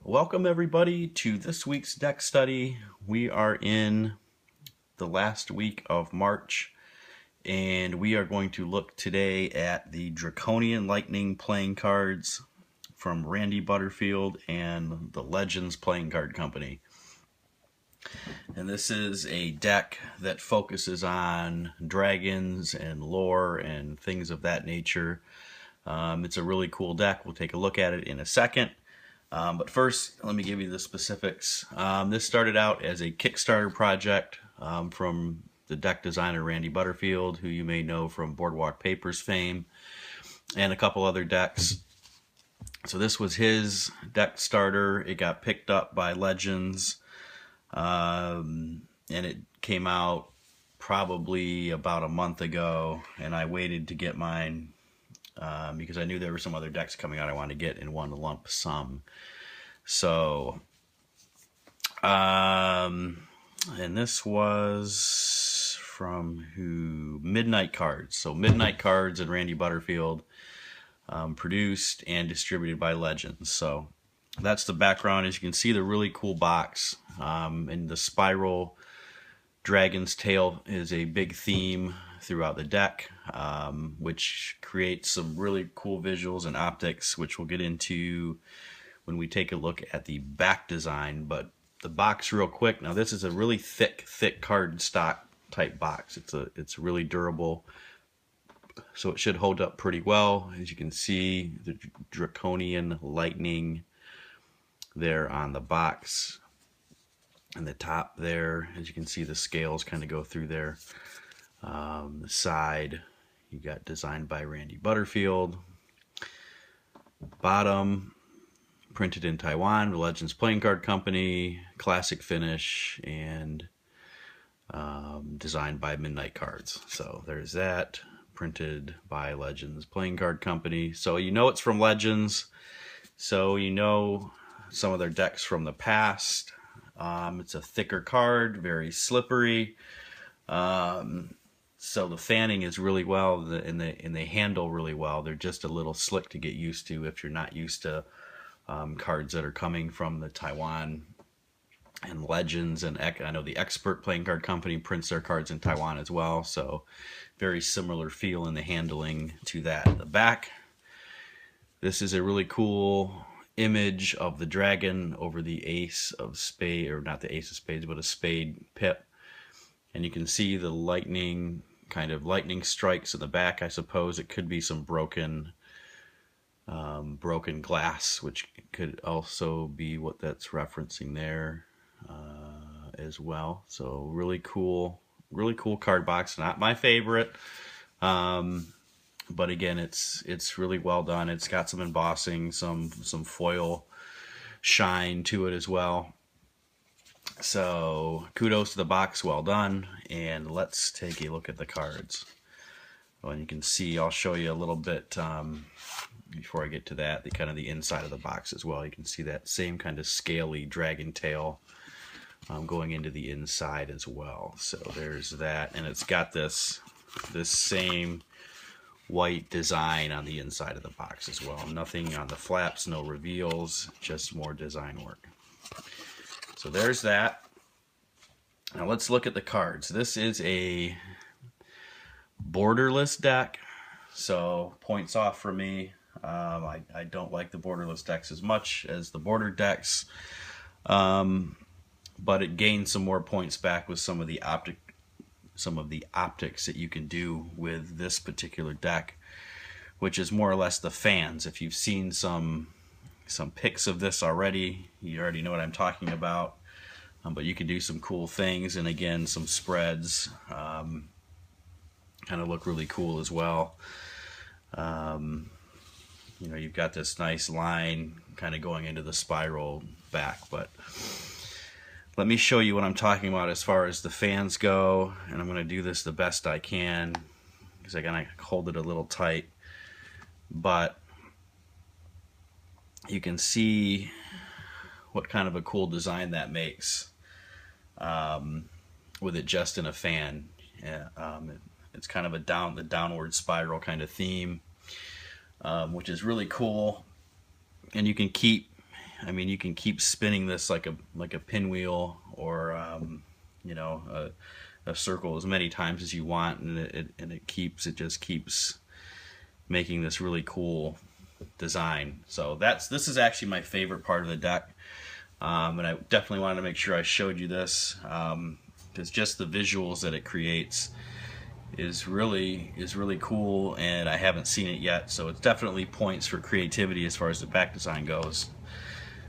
Welcome everybody to this week's deck study. We are in the last week of March and we are going to look today at the Draconian Lightning playing cards from Randy Butterfield and the Legends Playing Card Company. And this is a deck that focuses on dragons and lore and things of that nature. It's a really cool deck. We'll take a look at it in a second. But first, let me give you the specifics. This started out as a Kickstarter project from the deck designer Randy Butterfield, who you may know from Boardwalk Papers fame, and a couple other decks. So this was his deck starter. It got picked up by Legends, and it came out probably about a month ago, and I waited to get mine because I knew there were some other decks coming out I wanted to get in one lump sum. So, and this was from who? Midnight Cards. So Midnight Cards and Randy Butterfield, produced and distributed by Legends. So that's the background. As you can see, the really cool box, and the spiral dragon's tail is a big theme throughout the deck, which creates some really cool visuals and optics, which we'll get into when we take a look at the back design. But the box real quick. Now this is a really thick card stock type box. It's really durable, so it should hold up pretty well. As you can see, the Draconian Lightning there on the box. And the top there, as you can see, the scales kind of go through there. The side, you got designed by Randy Butterfield. Bottom, printed in Taiwan, the Legends Playing Card Company, classic finish, and designed by Midnight Cards. So there's that, printed by Legends Playing Card Company. So you know it's from Legends, so you know some of their decks from the past. It's a thicker card, very slippery. So the fanning is really well, and they handle really well. They're just a little slick to get used to if you're not used to cards that are coming from the Taiwan and Legends. And I know the Expert Playing Card Company prints their cards in Taiwan as well. So very similar feel in the handling to that. The back, this is a really cool image of the dragon over the ace of spades, or not the ace of spades, but a spade pip. And you can see the lightning strikes in the back. I suppose it could be some broken glass, which could also be what that's referencing there as well. So really cool card box. Not my favorite, but again, it's really well done. It's got some embossing, some foil shine to it as well. So kudos to the box, well done. And let's take a look at the cards. Well, and you can see, I'll show you a little bit before I get to that, the kind of the inside of the box as well. You can see that same kind of scaly dragon tail going into the inside as well. So there's that, and it's got this same white design on the inside of the box as well. Nothing on the flaps, no reveals, just more design work. So there's that. Now let's look at the cards. This is a borderless deck, so points off for me. I don't like the borderless decks as much as the border decks, but it gains some more points back with some of the optics that you can do with this particular deck, which is more or less the fans. If you've seen some pics of this already, you already know what I'm talking about. But you can do some cool things, and again, some spreads kind of look really cool as well. You know, you've got this nice line kind of going into the spiral back, but let me show you what I'm talking about as far as the fans go, and I'm going to do this the best I can because I'm going to hold it a little tight, but you can see what kind of a cool design that makes with it just in a fan. It's kind of the downward spiral kind of theme, which is really cool. And you can keep I mean, you can keep spinning this like a pinwheel, or you know, a circle as many times as you want, and it just keeps making this really cool design. So this is actually my favorite part of the deck, and I definitely wanted to make sure I showed you this, because just the visuals that it creates is really cool, and I haven't seen it yet, so it's definitely points for creativity as far as the back design goes.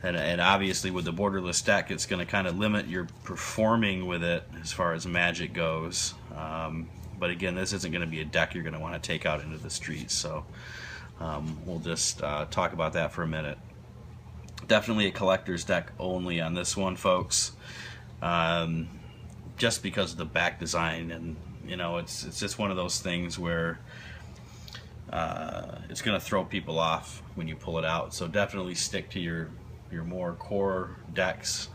And obviously with the borderless deck, it's going to kind of limit your performing with it as far as magic goes. But again, this isn't going to be a deck you're going to want to take out into the streets, so we'll just talk about that for a minute. Definitely a collector's deck only on this one, folks, just because of the back design. And you know, it's just one of those things where it's going to throw people off when you pull it out. So definitely stick to your more core decks,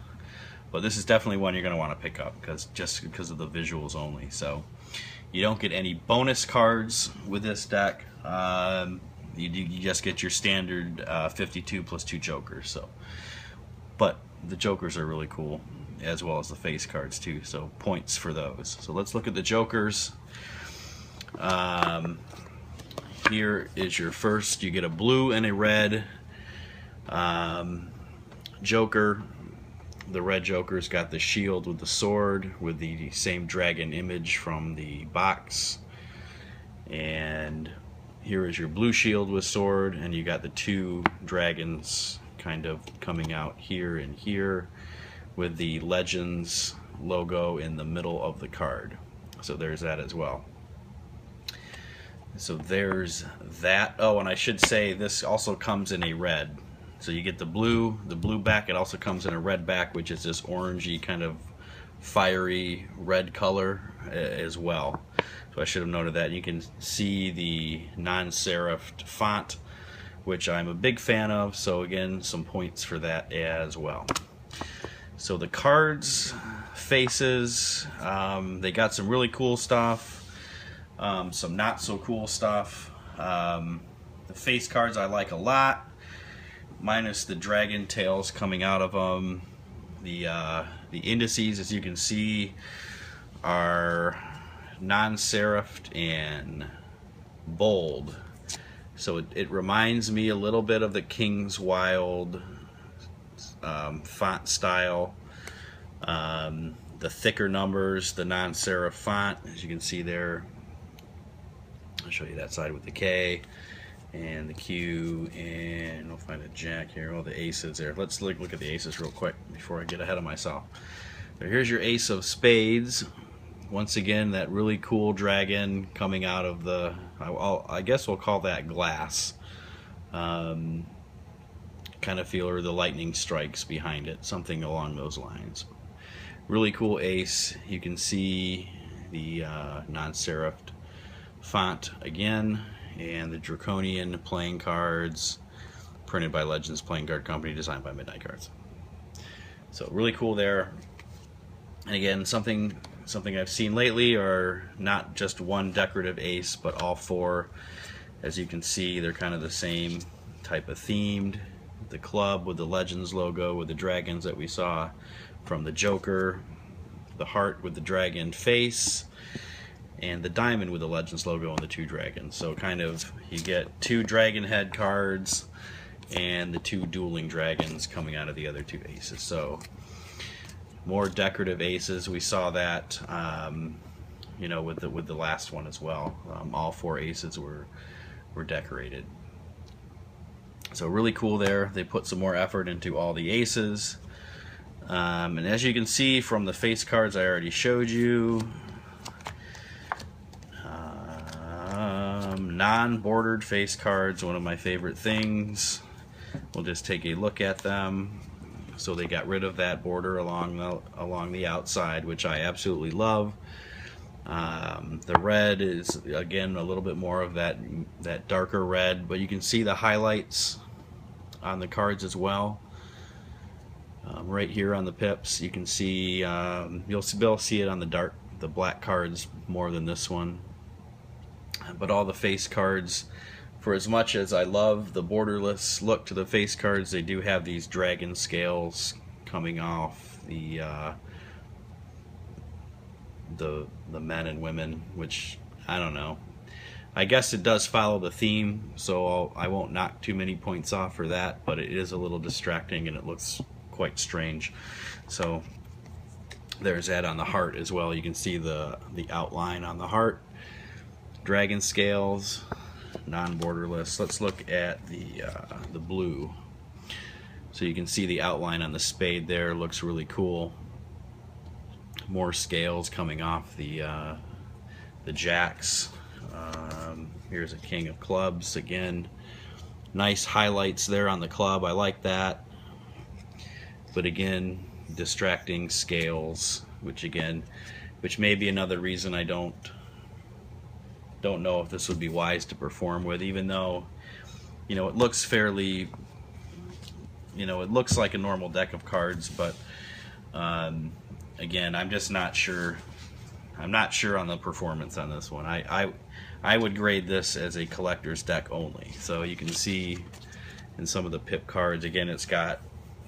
but this is definitely one you're going to want to pick up just because of the visuals only. So you don't get any bonus cards with this deck. You just get your standard 52 plus 2 jokers. So, but the jokers are really cool, as well as the face cards too, so points for those. So let's look at the jokers. Here is your first. You get a blue and a red joker. The red joker's got the shield with the sword with the same dragon image from the box, and here is your blue shield with sword, and you got the 2 dragons kind of coming out here and here with the Legends logo in the middle of the card. So there's that as well. So there's that. Oh, and I should say this also comes in a red. So you get the blue back. It also comes in a red back, which is this orangey kind of fiery red color as well. So I should have noted that. You can see the non-serifed font, which I'm a big fan of. So again, some points for that as well. So the cards, faces, they got some really cool stuff, some not so cool stuff. The face cards I like a lot, minus the dragon tails coming out of them. The indices, as you can see, are non-serifed and bold. So it reminds me a little bit of the King's Wild font style. The thicker numbers, the non-serif font, as you can see there. I'll show you that side with the K and the Q, and we'll find a jack here. Oh, the aces there. Let's look at the aces real quick before I get ahead of myself. So here's your ace of spades. Once again, that really cool dragon coming out of the, I guess we'll call that glass. Kind of feel, or the lightning strikes behind it, something along those lines. Really cool ace. You can see the non-serifed font again, and the Draconian playing cards, printed by Legends Playing Card Company, designed by Midnight Cards. So really cool there. And again, something I've seen lately are not just one decorative ace, but all 4. As you can see, they're kind of the same type of themed. The club with the Legends logo with the dragons that we saw from the Joker, the heart with the dragon face, and the diamond with the Legends logo and the 2 dragons. So kind of you get 2 dragon head cards and the 2 dueling dragons coming out of the other 2 aces. So more decorative aces. We saw that you know, with the last one as well. All 4 aces were decorated. So really cool there. They put some more effort into all the aces. And as you can see from the face cards I already showed you, non-bordered face cards, one of my favorite things. We'll just take a look at them. So they got rid of that border along the outside, which I absolutely love. The red is again a little bit more of that darker red, but you can see the highlights on the cards as well. Right here on the pips, you can see you'll be able to see it on the black cards more than this one. But all the face cards For as much as I love the borderless look to the face cards, they do have these dragon scales coming off the men and women, which I don't know. I guess it does follow the theme, so I won't knock too many points off for that, but it is a little distracting and it looks quite strange. So there's that on the heart as well. You can see the outline on the heart. Dragon scales, non-borderless. Let's look at the blue. So you can see the outline on the spade there. Looks really cool. More scales coming off the jacks. Here's a king of clubs again. Nice highlights there on the club. I like that. But again, distracting scales, which may be another reason I don't know if this would be wise to perform with, even though, you know, it looks fairly, you know, it looks like a normal deck of cards, but again, I'm just not sure. I'm not sure on the performance on this one. I would grade this as a collector's deck only. So you can see in some of the pip cards, again, it's got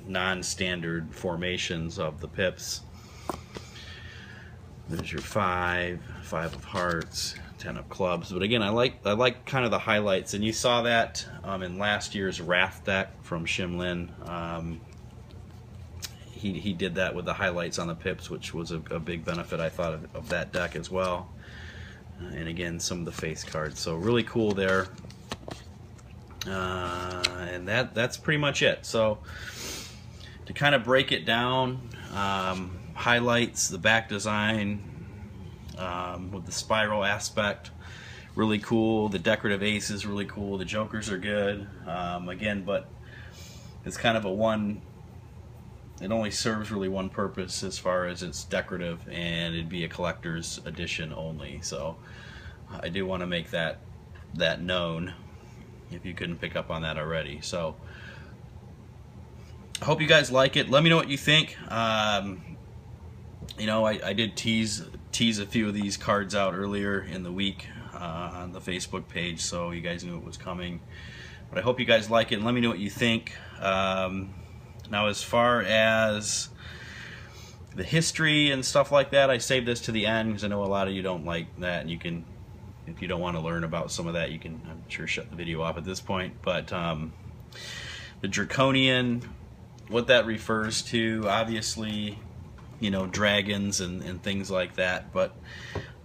non-standard formations of the pips. There's your 5 of hearts, 10 of clubs. But again, I like kind of the highlights, and you saw that in last year's Wrath deck from Shimlin. He did that with the highlights on the pips, which was a big benefit, I thought, of that deck as well. And again, some of the face cards. So really cool there. And that's pretty much it. So to kind of break it down, highlights, the back design with the spiral aspect, really cool. The decorative ace is really cool. The jokers are good. Again, but it's kind of it only serves really one purpose as far as it's decorative, and it'd be a collector's edition only. So I do want to make that known, if you couldn't pick up on that already. So I hope you guys like it. Let me know what you think. You know, I did tease a few of these cards out earlier in the week on the Facebook page, so you guys knew it was coming. But I hope you guys like it, and let me know what you think. Now, as far as the history and stuff like that, I saved this to the end because I know a lot of you don't like that, and you can, if you don't want to learn about some of that, you can, I'm sure, shut the video off at this point. But the Draconian, what that refers to, obviously, you know, dragons and things like that, but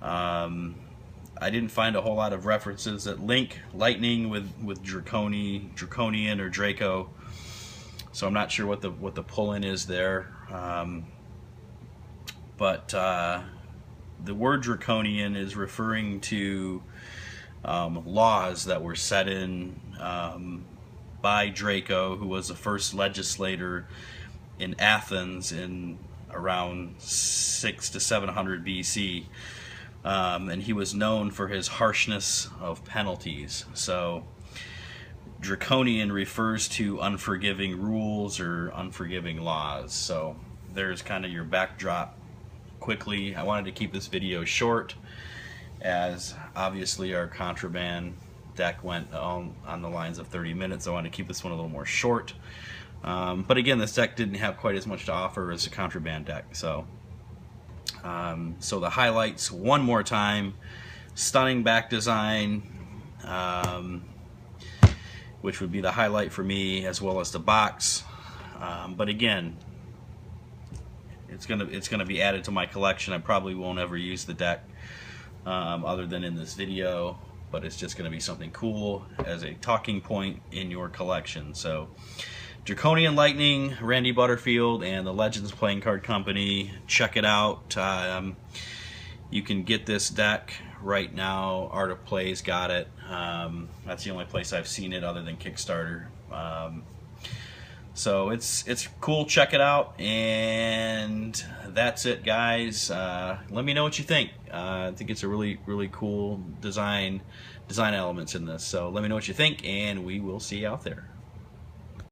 I didn't find a whole lot of references that link lightning with Draconian or Draco. So I'm not sure what the pull-in is there, but the word Draconian is referring to laws that were set in by Draco, who was the first legislator in Athens in around 600 to 700 BC, and he was known for his harshness of penalties. So Draconian refers to unforgiving rules or unforgiving laws. So there's kind of your backdrop quickly. I wanted to keep this video short, as obviously our contraband deck went on the lines of 30 minutes. I wanted to keep this one a little more short. But again, this deck didn't have quite as much to offer as a contraband deck. So so the highlights one more time: stunning back design, which would be the highlight for me, as well as the box. But again, it's gonna be added to my collection. I probably won't ever use the deck other than in this video, but it's just gonna be something cool as a talking point in your collection. So Draconian Lightning, Randy Butterfield, and the Legends Playing Card Company. Check it out. You can get this deck right now. Art of Play's got it. That's the only place I've seen it other than Kickstarter. So it's cool. Check it out, and that's it, guys. Let me know what you think. I think it's a really cool design elements in this. So let me know what you think, and we will see you out there.